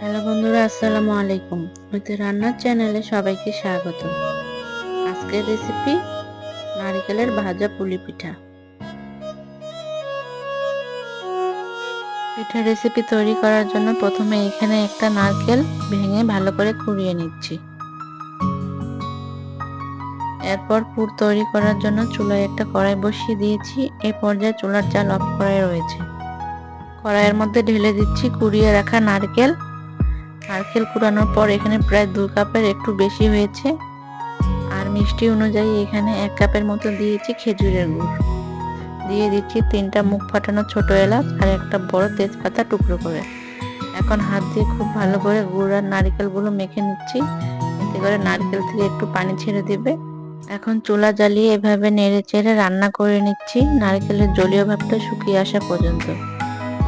Hello বন্ধুরা, আসসালামু আলাইকুম। মিতু রান্নার চ্যানেলে সবাইকে স্বাগত। আজকের রেসিপি নারকেলের ভাজা পুলি পিঠা। পিঠা রেসিপি তৈরি করার জন্য প্রথমে এখানে একটা নারকেল ভেঙে ভালো করে কুড়িয়ে নিচ্ছি। এরপর পুর তৈরি করার জন্য চুলায় একটা কড়াই বসিয়ে দিয়েছি। এই পর্যায়ে চুলার জাল অফ করাই রয়েছে। কড়াইয়ের মধ্যে ঢেলে দিচ্ছি কুড়িয়ে রাখা নারকেল। নারকেল কুড়ানোর পর এখানে প্রায় 2 কাপের একটু বেশি হয়েছে। আর মিষ্টি অনুযায়ী এখানে 1 কাপের মতো দিয়েছি খেজুরের গুড়। দিয়ে দিচ্ছি 3টা মুখ ফাটানো ছোট এলাচ আর একটা বড় তেজপাতা টুকরো করে। এখন হাত দিয়ে খুব ভালো করে গুড় আর নারকেলগুলো মেখে নিচ্ছি, এতে করে নারকেল থেকে একটু পানি ছেড়ে দেবে। এখন চুলা জ্বালিয়ে এভাবে নেড়ে চেড়ে রান্না করে নিচ্ছি নারকেলের জলীয় ভাবটা শুকিয়ে আসা পর্যন্ত।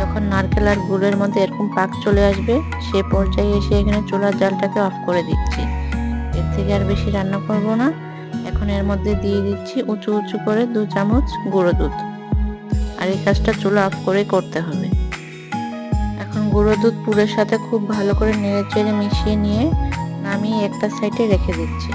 যখন নারকেল আর গুড়ের মধ্যে এরকম পাক চলে আসবে, সে পর্যায়ে এসে এখানে চুলার জালটাকে অফ করে দিচ্ছি। এর থেকে আর বেশি রান্না করব না। এখন এর মধ্যে দিয়ে দিচ্ছি উঁচু উঁচু করে 2 চামচ গুঁড়ো দুধ। আর এই কাজটা চুলা অফ করে করতে হবে। এখন গুঁড়ো দুধ পুরের সাথে খুব ভালো করে নেড়ে চেড়ে মিশিয়ে নিয়ে নামিয়ে একটা সাইডে রেখে দিচ্ছি।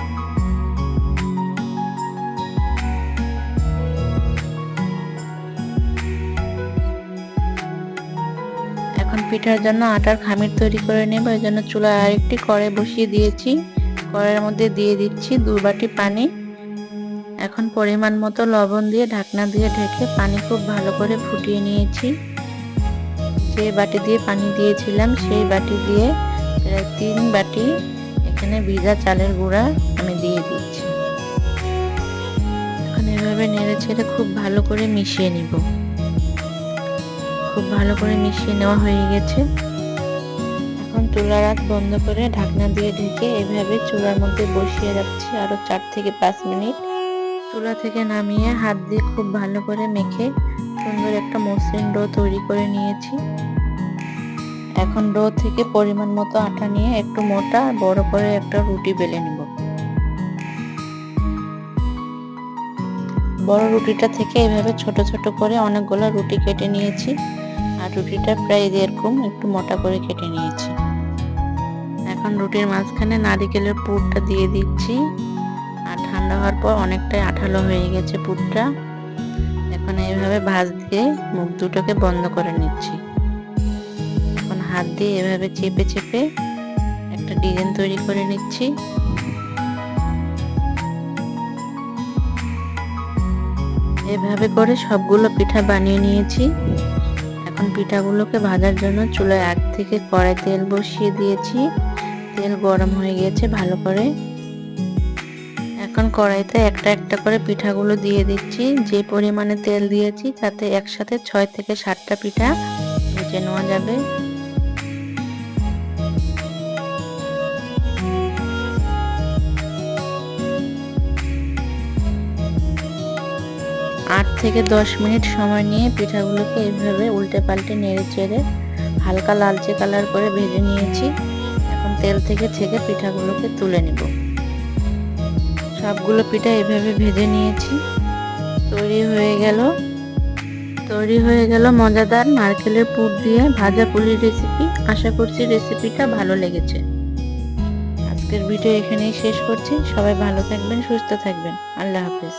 এখন পিঠার জন্য আটার খামির তৈরি করে নেব। এই জন্য চুলায় আরেকটি কড়াই বসিয়ে দিয়েছি। কড়াইয়ের মধ্যে দিয়ে দিচ্ছি 2 বাটি পানি। এখন পরিমাণ মতো লবণ দিয়ে ঢাকনা দিয়ে ঢেকে পানি খুব ভালো করে ফুটিয়ে নিয়েছি। যে বাটি দিয়ে পানি দিয়েছিলাম সেই বাটি দিয়ে প্রায় 3 বাটি এখানে ভিজা চালের গুঁড়া আমি দিয়ে দিচ্ছি। এখন এভাবে নেড়ে ছেড়ে খুব ভালো করে মিশিয়ে নিব। খুব ভালো করে মিশিয়ে নেওয়া হয়ে গেছে। এখন চুলার আঁচ বন্ধ করে ঢাকনা দিয়ে ঢেকে এভাবে চুলার মধ্যে বসিয়ে রাখছি আরো 4 থেকে 5 মিনিট। চুলা থেকে নামিয়ে হাত দিয়ে খুব ভালো করে মেখে সুন্দর একটা মসৃণ ডো তৈরি করে নিয়েছি। এখন ডো থেকে পরিমাণ মতো আটা নিয়ে একটু মোটা বড় করে একটা রুটি বেলে নিব। বড় রুটিটা থেকে এভাবে ছোট ছোট করে অনেকগুলো রুটি কেটে নিয়েছি। আর রুটিটা প্রায় এরকম একটু মোটা করে কেটে নিয়েছি। এখন রুটির মাঝখানে নারকেলের পুরটা দিয়ে দিচ্ছি। আর ঠান্ডা হওয়ার পর অনেকটাই আঠালো হয়ে গেছে পুরটা। এখন এইভাবে ভাঁজ দিয়ে মুখ দুটোকে বন্ধ করে নিচ্ছি। এখন হাত দিয়ে এভাবে চেপে চেপে একটা ডিজাইন তৈরি করে নিচ্ছি। এভাবে করে সবগুলো পিঠা বানিয়ে নিয়েছি। এখন পিঠাগুলোকে ভাজার জন্য চুলায় আগ থেকে কড়াই তেল বসিয়ে দিয়েছি। তেল গরম হয়ে গেছে ভালো করে। এখন কড়াইতে একটা একটা করে পিঠাগুলো দিয়ে দিচ্ছি। যে পরিমাণে তেল দিয়েছি তাতে একসাথে 6 থেকে 7টা পিঠা ভেজে নেওয়া যাবে। আট থেকে 10 মিনিট সময় নিয়ে পিঠাগুলোকে এইভাবে উল্টে পাল্টে নেড়ে চেড়ে হালকা লালচে কালার করে ভেজে নিয়েছি। এখন তেল থেকে ছেঁকে পিঠাগুলোকে তুলে নেব। সবগুলো পিঠা এভাবে ভেজে নিয়েছি। তৈরি হয়ে গেল মজাদার নারকেলের পুর দিয়ে ভাজা পুলির রেসিপি। আশা করছি রেসিপিটা ভালো লেগেছে। আজকের ভিডিও এখানেই শেষ করছি। সবাই ভালো থাকবেন, সুস্থ থাকবেন। আল্লাহ হাফেজ।